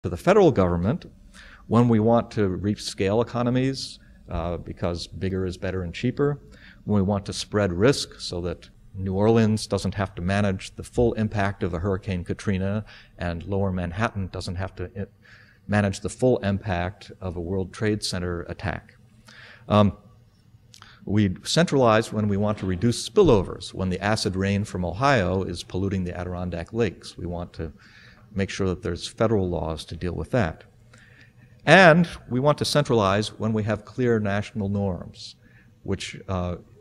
to the federal government when we want to reach scale economies because bigger is better and cheaper, when we want to spread risk so that New Orleans doesn't have to manage the full impact of a Hurricane Katrina and Lower Manhattan doesn't have to manage the full impact of a World Trade Center attack. We centralize when we want to reduce spillovers. When the acid rain from Ohio is polluting the Adirondack Lakes, we want to make sure that there's federal laws to deal with that. And we want to centralize when we have clear national norms, which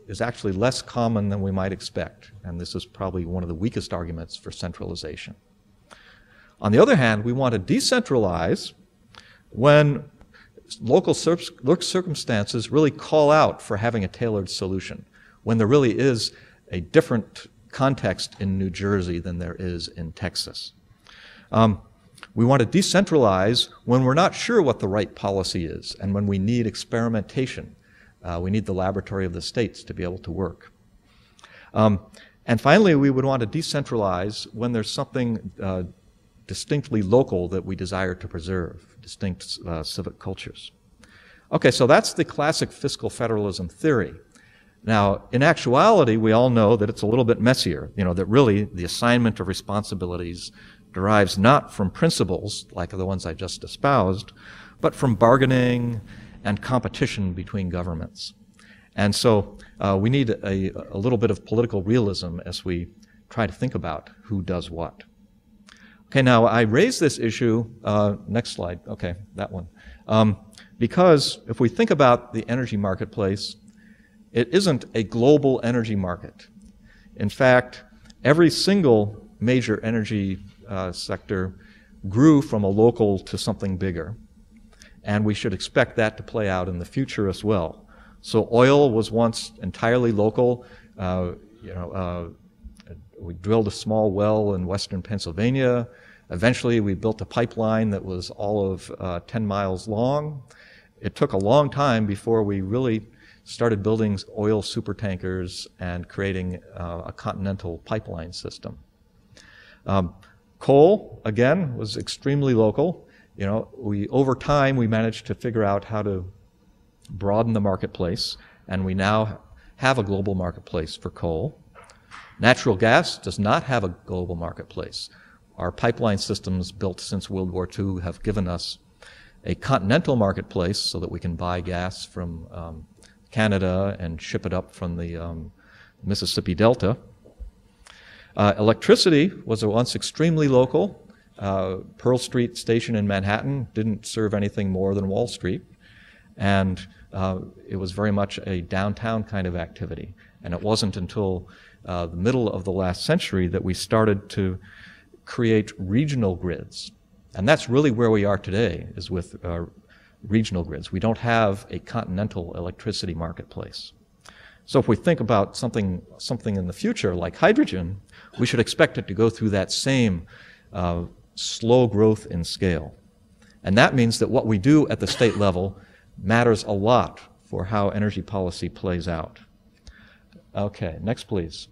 is actually less common than we might expect. And this is probably one of the weakest arguments for centralization. On the other hand, we want to decentralize when local circumstances really call out for having a tailored solution, when there really is a different context in New Jersey than there is in Texas. We want to decentralize when we're not sure what the right policy is and when we need experimentation. We need the laboratory of the states to be able to work. And finally, we would want to decentralize when there's something distinctly local that we desire to preserve, distinct civic cultures. Okay, so that's the classic fiscal federalism theory. Now, in actuality, we all know that it's a little bit messier, that really the assignment of responsibilities derives not from principles like the ones I just espoused, but from bargaining and competition between governments. And so we need a little bit of political realism as we try to think about who does what. Okay, now I raise this issue, next slide, okay, that one, because if we think about the energy marketplace, it isn't a global energy market. In fact, every single major energy sector grew from a local to something bigger, and we should expect that to play out in the future as well. So oil was once entirely local. We drilled a small well in western Pennsylvania. Eventually, we built a pipeline that was all of 10 miles long. It took a long time before we really started building oil supertankers and creating a continental pipeline system. Coal, again, was extremely local. Over time, we managed to figure out how to broaden the marketplace, and we now have a global marketplace for coal. Natural gas does not have a global marketplace. Our pipeline systems built since World War II have given us a continental marketplace so that we can buy gas from Canada and ship it up from the Mississippi Delta. Electricity was once extremely local. Pearl Street Station in Manhattan didn't serve anything more than Wall Street, and it was very much a downtown kind of activity. And it wasn't until the middle of the last century that we started to create regional grids. And that's really where we are today, is with regional grids. We don't have a continental electricity marketplace. So if we think about something in the future like hydrogen, we should expect it to go through that same slow growth in scale. And that means that what we do at the state level matters a lot for how energy policy plays out. Okay, next please.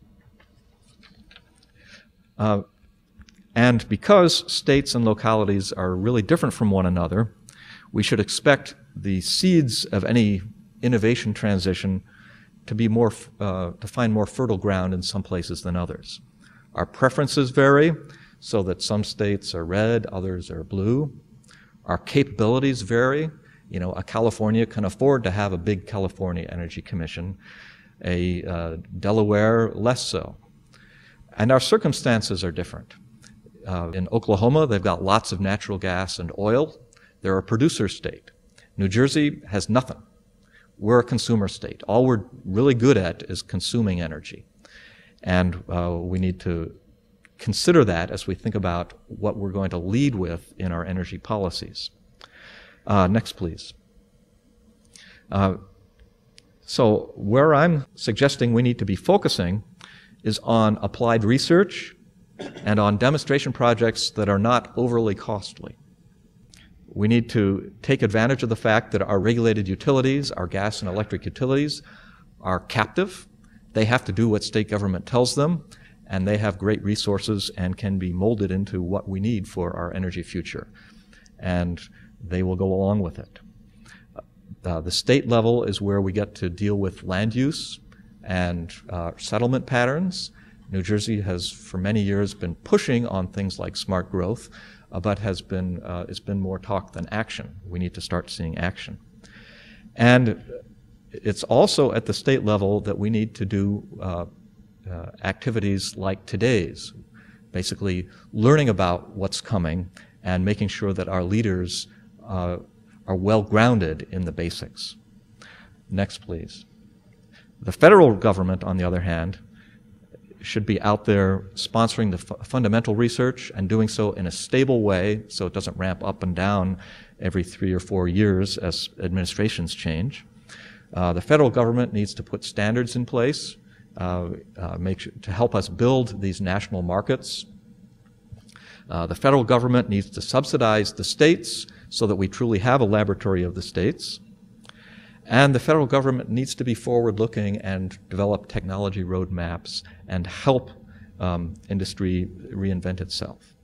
And because states and localities are really different from one another, we should expect the seeds of any innovation transition to be to find more fertile ground in some places than others. Our preferences vary, so that some states are red, others are blue. Our capabilities vary. A California can afford to have a big California Energy Commission, a Delaware less so. And our circumstances are different. In Oklahoma, they've got lots of natural gas and oil. They're a producer state. New Jersey has nothing. We're a consumer state. All we're really good at is consuming energy. And we need to consider that as we think about what we're going to lead with in our energy policies. Next, please. So where I'm suggesting we need to be focusing is on applied research and on demonstration projects that are not overly costly. We need to take advantage of the fact that our regulated utilities, our gas and electric utilities, are captive. They have to do what state government tells them, and they have great resources and can be molded into what we need for our energy future. and they will go along with it. The state level is where we get to deal with land use and settlement patterns. New Jersey has for many years been pushing on things like smart growth, but it's been more talk than action. We need to start seeing action. And it's also at the state level that we need to do activities like today's, basically learning about what's coming and making sure that our leaders are well grounded in the basics. Next, please. The federal government, on the other hand, should be out there sponsoring the fundamental research and doing so in a stable way so it doesn't ramp up and down every 3 or 4 years as administrations change. The federal government needs to put standards in place to help us build these national markets. The federal government needs to subsidize the states so that we truly have a laboratory of the states. And the federal government needs to be forward-looking and develop technology roadmaps and help industry reinvent itself.